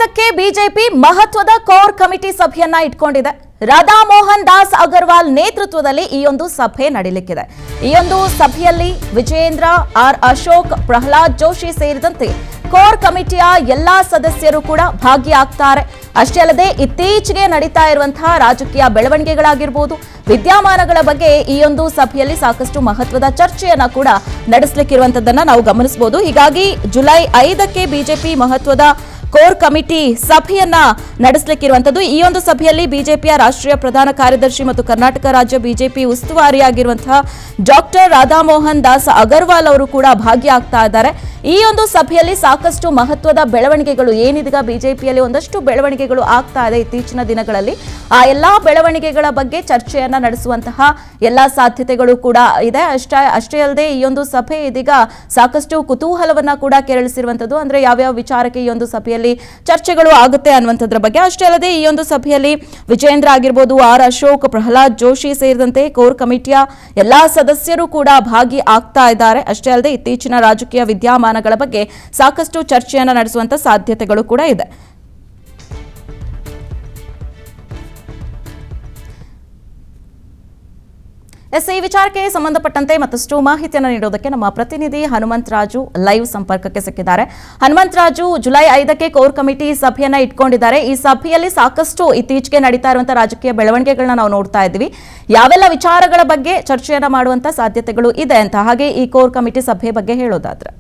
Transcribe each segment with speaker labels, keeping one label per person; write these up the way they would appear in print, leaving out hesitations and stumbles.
Speaker 1: 5ಕ್ಕೆ BJP ಮಹತ್ವದ core committee ಸಭೆಯನ್ನ ಇಟ್ಕೊಂಡಿದೆ. ರಾಧಾ ಮೋಹನ್ ದಾಸ್ ಅಗರ್ವಾಲ್ ನೇತೃತ್ವದಲ್ಲಿ ಈ ಒಂದು ಸಭೆ ನಡೆಯಲಿಕ್ಕಿದೆ. ಈ ಒಂದು ಸಭೆಯಲ್ಲಿ ವಿಜೇಂದ್ರ, ಆರ್ ಅಶೋಕ್, ಪ್ರಹ್ಲಾದ್ ಜೋಶಿ ಸೇರಿದಂತೆ ಕೋರ್ ಕಮಿಟಿಯ ಎಲ್ಲಾ ಸದಸ್ಯರು ಕೂಡ ಭಾಗಿಯಾಗ್ತಾರೆ. ಅಷ್ಟೇ ಅಲ್ಲದೆ ಇತ್ತೀಚೆಗೆ ನಡೀತಾ ಇರುವಂತಹ ರಾಜಕೀಯ ಬೆಳವಣಿಗೆಗಳಾಗಿರಬಹುದು, ವಿದ್ಯಮಾನಗಳ ಬಗ್ಗೆ ಈ ಒಂದು ಸಭೆಯಲ್ಲಿ ಸಾಕಷ್ಟು ಮಹತ್ವದ ಚರ್ಚೆಯನ್ನ ಕೂಡ ನಡೆಸಲಿಕ್ಕಿರುವಂತದ್ದನ್ನ ನಾವು ಗಮನಿಸಬಹುದು. ಹೀಗಾಗಿ ಜುಲೈ 5ಕ್ಕೆ ಬಿಜೆಪಿ ಮಹತ್ವದ ಕೋರ್ ಕಮಿಟಿ ಸಭೆಯನ್ನ ನಡೆಸಲಿಕ್ಕಿರುವಂತದ್ದು. ಈ ಒಂದು ಸಭೆಯಲ್ಲಿ ಬಿಜೆಪಿಯ ರಾಷ್ಟ್ರೀಯ ಪ್ರಧಾನ ಕಾರ್ಯದರ್ಶಿ ಮತ್ತು ಕರ್ನಾಟಕ ರಾಜ್ಯ ಬಿಜೆಪಿ ಉಸ್ತುವಾರಿಯಾಗಿರುವಂತಹ ಡಾಕ್ಟರ್ ರಾಧಾ ಮೋಹನ್ ದಾಸ್ ಅಗರ್ವಾಲ್ ಅವರು ಕೂಡ ಭಾಗಿಯಾಗ್ತಾ ಇದ್ದಾರೆ. ಈ ಒಂದು ಸಭೆಯಲ್ಲಿ ಸಾಕಷ್ಟು ಮಹತ್ವದ ಬೆಳವಣಿಗೆಗಳು ಏನಿದೀಗ ಬಿಜೆಪಿಯಲ್ಲಿ ಒಂದಷ್ಟು ಬೆಳವಣಿಗೆಗಳು ಆಗ್ತಾ ಇದೆ ಇತ್ತೀಚಿನ ದಿನಗಳಲ್ಲಿ. ಆ ಎಲ್ಲಾ ಬೆಳವಣಿಗೆಗಳ ಬಗ್ಗೆ ಚರ್ಚೆಯನ್ನ ನಡೆಸುವಂತಹ ಎಲ್ಲಾ ಸಾಧ್ಯತೆಗಳು ಕೂಡ ಇದೆ. ಅಷ್ಟೇ ಅಲ್ಲದೆ ಈ ಒಂದು ಸಭೆ ಇದೀಗ ಸಾಕಷ್ಟು ಕುತೂಹಲವನ್ನ ಕೂಡ ಕೆರಳಿಸಿರುವಂತದ್ದು. ಅಂದ್ರೆ ಯಾವ್ಯಾವ ವಿಚಾರಕ್ಕೆ ಈ ಒಂದು ಸಭೆಯಲ್ಲಿ ಚರ್ಚೆಗಳು ಆಗುತ್ತೆ ಅನ್ನುವಂಥದ್ರ ಬಗ್ಗೆ. ಅಷ್ಟೇ ಅಲ್ಲದೆ ಈ ಒಂದು ಸಭೆಯಲ್ಲಿ ವಿಜೇಂದ್ರ ಆಗಿರ್ಬೋದು, ಆರ್ ಅಶೋಕ್, ಪ್ರಹ್ಲಾದ್ ಜೋಶಿ ಸೇರಿದಂತೆ ಕೋರ್ ಕಮಿಟಿಯ ಎಲ್ಲಾ ಸದಸ್ಯರು ಕೂಡ ಭಾಗಿ ಆಗ್ತಾ ಇದ್ದಾರೆ. ಅಷ್ಟೇ ಅಲ್ಲದೆ ಇತ್ತೀಚಿನ ರಾಜಕೀಯ ವಿದ್ಯಮಾನಗಳ ಬಗ್ಗೆ ಸಾಕಷ್ಟು ಚರ್ಚೆಯನ್ನು ನಡೆಸುವಂತ ಸಾಧ್ಯತೆಗಳು ಕೂಡ ಇದೆ. ಈ ವಿಚಾರಕ್ಕೆ ಸಂಬಂಧಪಟ್ಟಂತೆ ಮತ್ತಷ್ಟು ಮಾಹಿತಿಯನ್ನು ನೀಡೋದಕ್ಕೆ ನಮ್ಮ ಪ್ರತಿನಿಧಿ ಹನುಮಂತರಾಜು ಲೈವ್ ಸಂಪರ್ಕಕ್ಕೆ ಸಿಕ್ಕಿದ್ದಾರೆ. ಹನುಮಂತರಾಜು, ಜುಲೈ 5ಕ್ಕೆ ಕೋರ್ ಕಮಿಟಿ ಸಭೆಯನ್ನ ಇಟ್ಕೊಂಡಿದ್ದಾರೆ. ಈ ಸಭೆಯಲ್ಲಿ ಸಾಕಷ್ಟು ಇತ್ತೀಚೆಗೆ ನಡೀತಾ ಇರುವಂತಹ ರಾಜಕೀಯ ಬೆಳವಣಿಗೆಗಳನ್ನ ನಾವು ನೋಡ್ತಾ ಇದ್ದೀವಿ. ಯಾವೆಲ್ಲ ವಿಚಾರಗಳ ಬಗ್ಗೆ ಚರ್ಚೆಯನ್ನ ಮಾಡುವಂತ ಸಾಧ್ಯತೆಗಳು ಇದೆ ಅಂತ, ಹಾಗೆ ಈ ಕೋರ್ ಕಮಿಟಿ ಸಭೆ ಬಗ್ಗೆ ಹೇಳೋದಾದ್ರೆ?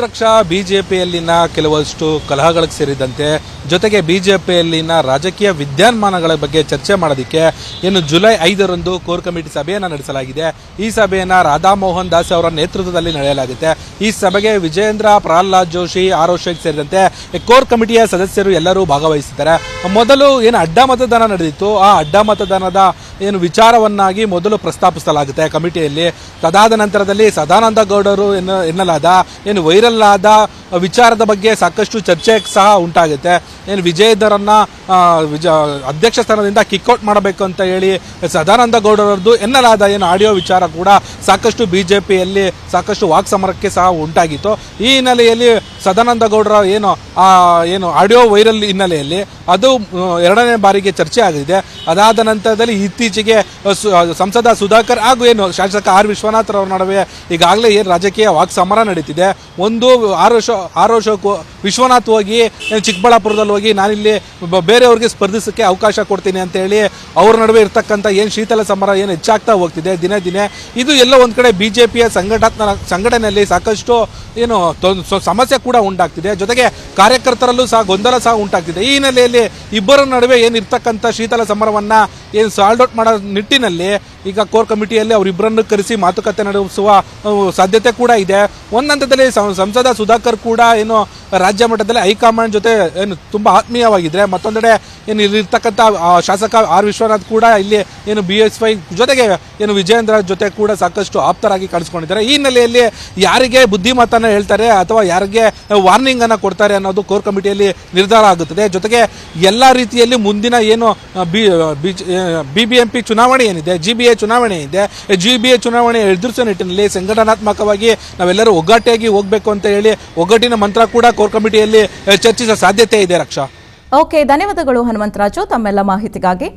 Speaker 2: ರಕ್ಷಾ, ಬಿಜೆಪಿಯಲ್ಲಿನ ಕೆಲವಷ್ಟು ಕಲಹಗಳಿಗೆ ಸೇರಿದಂತೆ ಜೊತೆಗೆ ಬಿಜೆಪಿಯಲ್ಲಿನ ರಾಜಕೀಯ ವಿದ್ಯಮಾನಗಳ ಬಗ್ಗೆ ಚರ್ಚೆ ಮಾಡೋದಕ್ಕೆ ಏನು ಜುಲೈ 5ರಂದು ಕೋರ್ ಕಮಿಟಿ ಸಭೆಯನ್ನು ನಡೆಸಲಾಗಿದೆ. ಈ ಸಭೆಯನ್ನು ರಾಧಾ ಮೋಹನ್ ದಾಸ್ ಅವರ ನೇತೃತ್ವದಲ್ಲಿ ನಡೆಯಲಾಗುತ್ತೆ. ಈ ಸಭೆಗೆ ವಿಜೇಂದ್ರ, ಪ್ರಹ್ಲಾದ್ ಜೋಶಿ, ಆರ್ ಅಶೋಕ್ ಸೇರಿದಂತೆ ಕೋರ್ ಕಮಿಟಿಯ ಸದಸ್ಯರು ಎಲ್ಲರೂ ಭಾಗವಹಿಸಿದ್ದಾರೆ. ಮೊದಲು ಏನು ಅಡ್ಡ ಮತದಾನ ನಡೆದಿತ್ತು, ಆ ಅಡ್ಡ ಮತದಾನದ ಏನು ವಿಚಾರವನ್ನಾಗಿ ಮೊದಲು ಪ್ರಸ್ತಾಪಿಸಲಾಗುತ್ತೆ ಕಮಿಟಿಯಲ್ಲಿ. ತದಾದ ನಂತರದಲ್ಲಿ ಸದಾನಂದ ಗೌಡರು ಎನ್ನಲಾದ ಏನು ವೈರಲ್ ಆದ ವಿಚಾರದ ಬಗ್ಗೆ ಸಾಕಷ್ಟು ಚರ್ಚೆ ಸಹ ಉಂಟಾಗುತ್ತೆ. ಏನು ವಿಜಯೇಂದ್ರನ್ನ ಅಧ್ಯಕ್ಷ ಸ್ಥಾನದಿಂದ ಕಿಕ್ಔಟ್ ಮಾಡಬೇಕು ಅಂತ ಹೇಳಿ ಸದಾನಂದ ಗೌಡರದ್ದು ಎನ್ನಲಾದ ಏನು ಆಡಿಯೋ ವಿಚಾರ ಕೂಡ ಸಾಕಷ್ಟು ಬಿಜೆಪಿಯಲ್ಲಿ ಸಾಕಷ್ಟು ವಾಕ್ಸಮರಕ್ಕೆ ಸಹ ಉಂಟಾಗಿತ್ತು. ಈ ಹಿನ್ನೆಲೆಯಲ್ಲಿ ಸದಾನಂದ ಗೌಡರ ಏನು ಆಡಿಯೋ ವೈರಲ್ ಹಿನ್ನೆಲೆಯಲ್ಲಿ ಅದು ಎರಡನೇ ಬಾರಿಗೆ ಚರ್ಚೆ ಆಗಿದೆ. ಅದಾದ ನಂತರದಲ್ಲಿ ಇತ್ತೀಚೆಗೆ ಸಂಸದ ಸುಧಾಕರ್ ಹಾಗೂ ಏನು ಶಾಸಕ ಆರ್ ವಿಶ್ವನಾಥ್ ಅವರ ನಡುವೆ ಈಗಾಗಲೇ ಏನು ರಾಜಕೀಯ ವಾಕ್ಸಮರ ನಡೀತಿದೆ. ಒಂದು ಆರ್ ಅಶೋಕ್ ವಿಶ್ವನಾಥ್ ಹೋಗಿ ಚಿಕ್ಕಬಳ್ಳಾಪುರದಲ್ಲಿ ಹೋಗಿ ನಾನಿಲ್ಲಿ ಬೇರೆಯವ್ರಿಗೆ ಸ್ಪರ್ಧಿಸಕ್ಕೆ ಅವಕಾಶ ಕೊಡ್ತೀನಿ ಅಂತ ಹೇಳಿ ಅವ್ರ ನಡುವೆ ಇರ್ತಕ್ಕಂಥ ಏನು ಶೀತಲ ಸಮರ ಏನು ಹೆಚ್ಚಾಗ್ತಾ ಹೋಗ್ತಿದೆ ದಿನೇ ದಿನೇ. ಇದು ಎಲ್ಲ ಒಂದ್ ಕಡೆ ಬಿಜೆಪಿಯ ಸಂಘಟನೆಯಲ್ಲಿ ಸಾಕಷ್ಟು ಏನು ಸಮಸ್ಯೆ ಕೂಡ ಉಂಟಾಗ್ತಿದೆ. ಜೊತೆಗೆ ಕಾರ್ಯಕರ್ತರಲ್ಲೂ ಸಹ ಗೊಂದಲ ಸಹ ಉಂಟಾಗ್ತಿದೆ. ಈ ಹಿನ್ನೆಲೆಯಲ್ಲಿ ಇಬ್ಬರ ನಡುವೆ ಏನಿರ್ತಕ್ಕಂಥ ಶೀತಲ ಸಮರವನ್ನ ಏನು ಸಾಲ್ಡ್ ಔಟ್ ಮಾಡೋ ನಿಟ್ಟಿನಲ್ಲಿ ಈಗ ಕೋರ್ ಕಮಿಟಿಯಲ್ಲಿ ಅವರಿಬ್ಬರನ್ನು ಕರೆಸಿ ಮಾತುಕತೆ ನಡೆಸುವ ಸಾಧ್ಯತೆ ಕೂಡ ಇದೆ. ಒಂದು ಹಂತದಲ್ಲಿ ಸಂಸದ ಸುಧಾಕರ್ ಕೂಡ ಏನು ರಾಜ್ಯ ಮಟ್ಟದಲ್ಲಿ ಹೈಕಮಾಂಡ್ ಜೊತೆ ಏನು ತುಂಬಾ ಆತ್ಮೀಯವಾಗಿದ್ರೆ, ಮತ್ತೊಂದೆಡೆ ಏನು ಇಲ್ಲಿರ್ತಕ್ಕಂಥ ಶಾಸಕ ಆರ್ ವಿಶ್ವನಾಥ್ ಕೂಡ ಇಲ್ಲಿ ಏನು BSY ಜೊತೆಗೆ ಏನು ವಿಜಯೇಂದ್ರ ಜೊತೆ ಕೂಡ ಸಾಕಷ್ಟು ಆಪ್ತರಾಗಿ ಕಾಣಿಸ್ಕೊಂಡಿದ್ದಾರೆ. ಈ ಹಿನ್ನೆಲೆಯಲ್ಲಿ ಯಾರಿಗೆ ಬುದ್ಧಿಮತನ ಹೇಳ್ತಾರೆ ಅಥವಾ ಯಾರಿಗೆ ವಾರ್ನಿಂಗ್ ಅನ್ನ ಕೊಡ್ತಾರೆ ಅನ್ನೋದು ಕೋರ್ ಕಮಿಟಿಯಲ್ಲಿ ನಿರ್ಧಾರ ಆಗುತ್ತದೆ. ಜೊತೆಗೆ ಎಲ್ಲಾ ರೀತಿಯಲ್ಲಿ ಮುಂದಿನ ಏನು BBMP ಚುನಾವಣೆ ಏನಿದೆ, GBA ಚುನಾವಣೆ ಇದೆ, GBA ಚುನಾವಣೆ ಎದುರಿಸುವ ನಿಟ್ಟಿನಲ್ಲಿ ಸಂಘಟನಾತ್ಮಕವಾಗಿ ನಾವೆಲ್ಲರೂ ಒಗ್ಗಟ್ಟಾಗಿ ಹೋಗ್ಬೇಕು ಅಂತ ಹೇಳಿ ಒಗ್ಗಟ್ಟಿನ ಮಂತ್ರ ಕೂಡ ಕೋರ್ ಕಮಿಟಿಯಲ್ಲಿ ಚರ್ಚಿಸುವ ಸಾಧ್ಯತೆ ಇದೆ. ರಕ್ಷಾ,
Speaker 1: ಓಕೆ, ಧನ್ಯವಾದಗಳು ಹನುಮಂತರಾಜು ತಮ್ಮೆಲ್ಲ ಮಾಹಿತಿಗಾಗಿ.